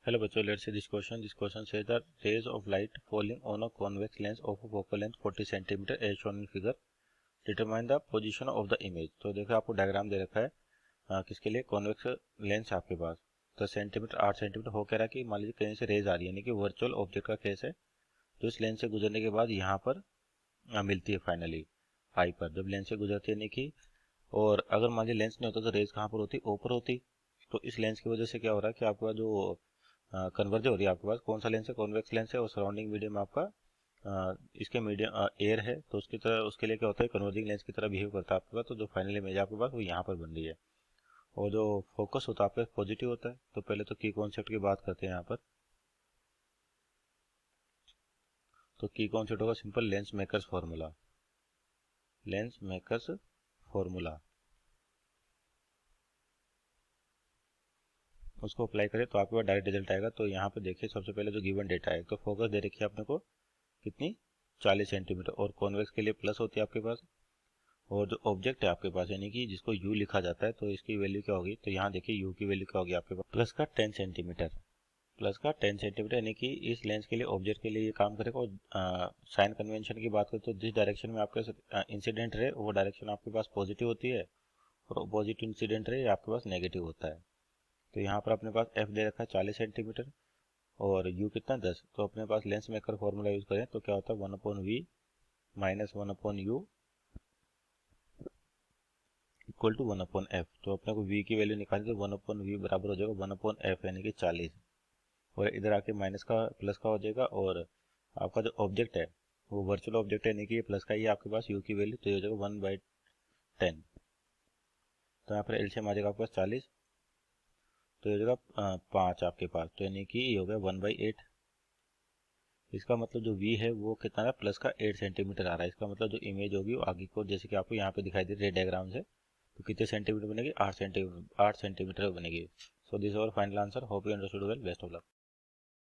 Hello बच्चों, let's see this question. This question says that rays of light falling on a convex lens of a focal length 40 cm as shown in figure. Determine the position of the image. तो देखो आपको diagram दे रखा है किसके लिए, convex lens आपके पास 10 centimetre 8 centimetre हो कह रहा है कि मान लीजिए कहीं से रेज आ रही है, यानी कि वर्चुअल ऑब्जेक्ट का केस है जो इस लेंस से गुजरने के बाद यहाँ पर मिलती है फाइनली आई पर, जब लेंस से गुजरती है यानी कि। और अगर मान लीजिए लेंस नहीं होता तो रेज कहाँ पर होती, ऊपर होती। तो इस लेंस की वजह से क्या हो रहा है कि आपका जो कन्वर्ज हो रही है आपके पास, कौन सा लेंस है, कॉन्वेक्स लेंस है, और सराउंडिंग मीडियम आपका इसके मीडियम एयर है, तो उसकी तरह उसके लिए क्या होता है, कन्वर्जिंग लेंस की तरह बिहेव करता है आपके पास। तो जो फाइनल इमेज आपके पास वो यहाँ पर बन रही है, और जो फोकस होता है आपके पॉजिटिव होता है। तो पहले तो की कॉन्सेप्ट की बात करते हैं यहाँ पर। तो की कॉन्सेप्ट होगा simple, lens makers formula. Lens makers formula उसको अप्लाई करें तो आपके पास डायरेक्ट रिजल्ट आएगा। तो यहाँ पे देखिए सबसे पहले जो गिवन डेटा है, तो फोकस दे रखी है आपने को कितनी, 40 सेंटीमीटर, और कॉन्वेक्स के लिए प्लस होती है आपके पास। और जो ऑब्जेक्ट है आपके पास यानी कि जिसको यू लिखा जाता है, तो इसकी वैल्यू क्या होगी, तो यहाँ देखिए यू की वैल्यू क्या होगी आपके पास, प्लस का 10 सेंटीमीटर। प्लस का 10 सेंटीमीटर यानी कि इस लेंस के लिए, ऑब्जेक्ट के लिए ये काम करेगा। और साइन कन्वेंशन की बात करें तो जिस डायरेक्शन में आपका इंसिडेंट रहे वो डायरेक्शन आपके पास पॉजिटिव होती है, और पॉजिटिव इंसिडेंट रहे आपके पास नेगेटिव होता है। तो यहाँ पर अपने पास एफ दे रखा है 40 सेंटीमीटर और यू कितना 10। तो अपने पास लेंस मेकर फॉर्मूला यूज करें तो क्या होता है, 1/v minus 1/u equal to 1/f। तो अपने को v की वैल्यू निकाली तो 1/v बराबर हो जाएगा 1/f यानी कि 40। और इधर आके माइनस का प्लस का हो जाएगा, और आपका जो ऑब्जेक्ट है वो वर्चुअल ऑब्जेक्ट है यानी कि ये प्लस का ही है आपके पास u की वैल्यू, तो ये हो जाएगा 1/10। तो यहाँ पर एलसीएम आ जाएगा आपके पास 40, तो ये हो जाएगा 5 आपके पास, तो यानी कि ये हो गया 1/8। इसका मतलब जो v है वो कितना है, प्लस का 8 सेंटीमीटर आ रहा है। इसका मतलब जो इमेज होगी वो आगे को, जैसे कि आपको यहाँ पे दिखाई दे रही है डायग्राम से, तो कितने सेंटीमीटर बनेगी, 8 सेंटीमीटर बनेगी। So this our final answer. Hope you understood well. Best of luck.